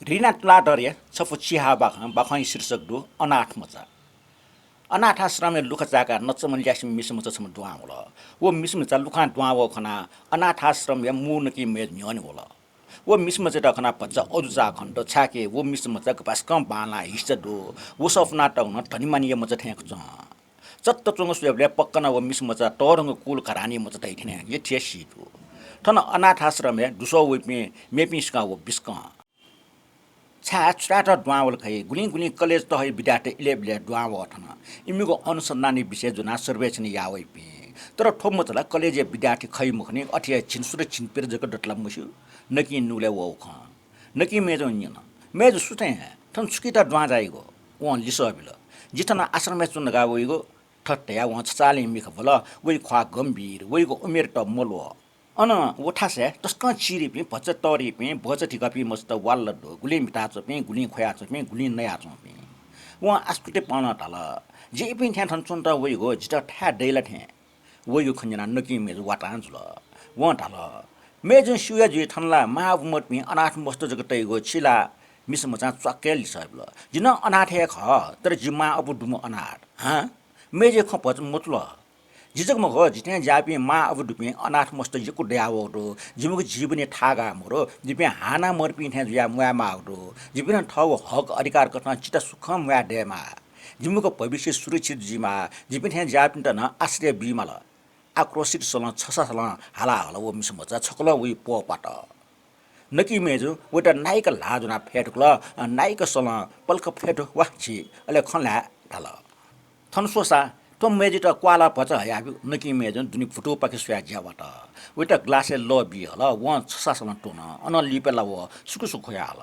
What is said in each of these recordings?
रिनाटला डरे छफु चिहा बाखै शीर्षक दु अनाथ मचा अनाथ आश्रम लुख जाका नचमन ल्यासिम मिसम छम दुआ होला वो मिसम चा लुखा दुआ वो खना अनाथ आश्रम या मुन की मेज न्यन होला वो मिसम चा खना पच्चा अजुजा खण्ड छाके वो मिसम चा पास कम बाला हिस्स दु वो सफना टौन धनी मानिए मच ठेक च चत्त चंग सुयबले पक्कना वो मिसम चा टरंग कुल खरानी मच दैठने ये ठेसी दु थन अनाथ आश्रम या दुसो वेपे मेपिसका वो बिस्का छात्र द्वावल खै गुलिङ गुलिङ कलेज त है विद्यार्थी इलेबले द्वाव अठन इमीको अनुसन्धानी विषय जुना सर्वेक्षण यावै पि तर ठोम मचला कलेज विद्यार्थी खै मुखने अठिया छिनसुर छिनपेर जक डटला मुसु नकि नुले वो ख नकि मेजो निन मेज सुते थन सुकिता द्वा जाइगो व लिसबिल जितना आश्रम में चुन गावइगो ठट्टया व चाले मिख भल वइ ख्वा गम्भीर वइको उमेर त मलो अन ओठासे तस्क चिरी पे भच तरी पे भच ठिका पे मस्त वाल गुली मिटा चपे गुली खोया चपे गुली नया चपे व आस्कुटे पाना ताल जे पे थ्यान थन चुन त वइ गो जिटा ठ्या दैला ठ्या वइ गो खन्जना नकि मेज वाटान जुल व ताल मेज सुया जे थनला महाउमत पे अनाथ मस्त जगतै गो छिला मिस मचा चक्के लिसबल जिन अनाथ ख तर जिम्मा अब दुम अनाथ ह मेज ख भच मुतल जिजक मग जिते जापी मा अब दुपे अनाथ मस्त जको ड्यावो जिमुको जीवने थागा मोरो जिपे हाना मरपि थे जुया मुया माउडो जिपे ठौ हक अधिकार कथा चिता सुखम मुया डेमा जिमुको भविष्य सुरक्षित जिमा जिपे थे जापि त न आश्रय बिमाल आक्रोशित सल छसा सल हाला हाला वो मिस मचा छकल उ प पाट नकि मेजु वटा नाइक लाजुना फेटकल नाइक सल पल्क फेट वाछि अले खला ढल थनसोसा तो मेजिट क्वाला पच हया नकि मेजन दुनि फुटो पाके सुया ज्याबाट वेटा ग्लासे ल बि हल व छसासन टोन अन लिपेला व सुकु सुखया हल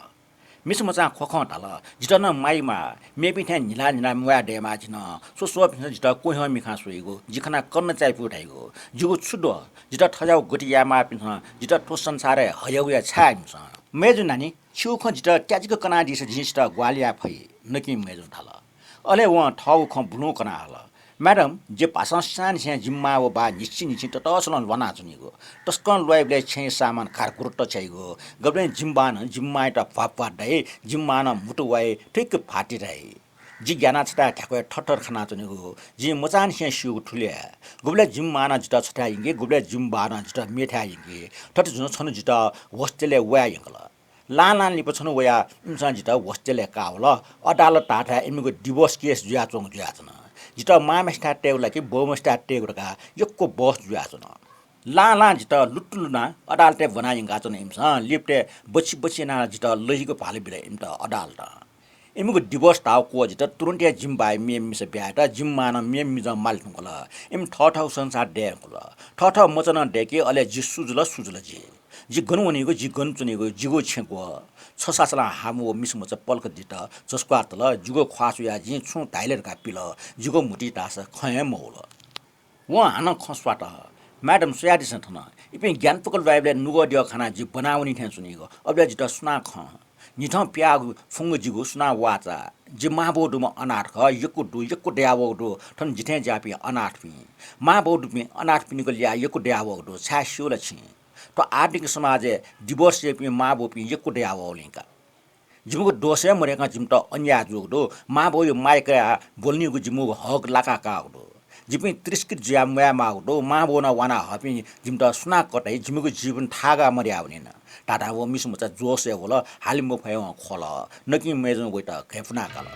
मिस मचा खख ताल जिटन माइमा मेपि थे निला निला मुया डेमा जिन सो सो जिट कोह मिखा सोइगो जिखना कन्न चाइपु उठाइगो जुगु छुडो जिट ठजाउ गटियामा पिन जिट ठो संसारे हयउया छाइमस मेजु नानी छुख जिट ट्याजिक कना दिस जिस्ट ग्वालिया फै नकि मेजु थाल अले व ठौ ख बुनु कना हल मैडम जे पासन सान से जिम्मा वो बा निश्चि निश्चि त तसलन वना चुनिगो तस्कन लोइबले छे सामान खार कुरट चाहिगो गबले जिम्बान जिम्मा त फापा दे जिम्मान मुटु वाइ ठिक फाटी रहे जि ज्ञाना छटा ठ्याको ठट्टर खाना चुनिगो जि मचान से सिउ ठुले गबले जिम्मान जिता छटा इंगे गबले जिम्बान जिता मेठा इंगे ठट जुन छन जिता होस्टेले वया इंगल लान लिप छन वया इन्सान जिता होस्टेले कावल अदालत टाटा इमिगो डिभोर्स केस जुया चोङ जुया छन जिता मामेस्टा टेउला कि बोमस्टा टेउरका यक्को बस जुयाचन ला जिता लुट्टुलुना अदालते बनाइंगा चन इमसा लिप्टे बछि बछि ना जिता लहिको फाले बिले इमता अदालत इमुको डिभोर्स ताउ को जिता तुरन्ते जिम्बाइ मेमिस ब्याटा जिम्मान मेमिज माल्ठुकल इम ठठौ संसार डेकल ठठ मचन डेके अले जि सुजुल जी गनु वनेको जी गन चुनेको जिगो छेको छसासला हामो मिसमच पल्क दित जसको तल जुगो ख्वासुया जि छु टाइलर का पिल जुगो मुटी तास खय मौल व हान खस्वाट मैडम सुयादि सथन इपे ज्ञान पकल बाइबले नुगो दियो खाना जि बनाउनी थे सुनेको अबले जित सुना ख निथ प्यागु फुंग जिगो सुना वाचा जि माबोडुम अनाथ ख यक्को ड्यावोडु थन जिथे जापि अनाथ पि माबोडु मे अनाथ पिनिको ल्या यक्को ड्यावोडु छास्यो लछि तो आर्थिक समाज डिभोर्स पि माबो पि यक्को ड्यावोलिका जिमुको दोसे मरेका जिमत अन्या जोगदो माबो यो माइका बोल्नीको जिमुको हक लाका काउडो जिपि त्रिस्कित ज्या मया माउडो माबो न वाना हपि जिमत सुना कतै जिमुको जीवन थागा मर्या हुनेन टाटा वो मिसमचा जोसे होला हालिमो फयो खोल नकि मेजन गइता खेफना काल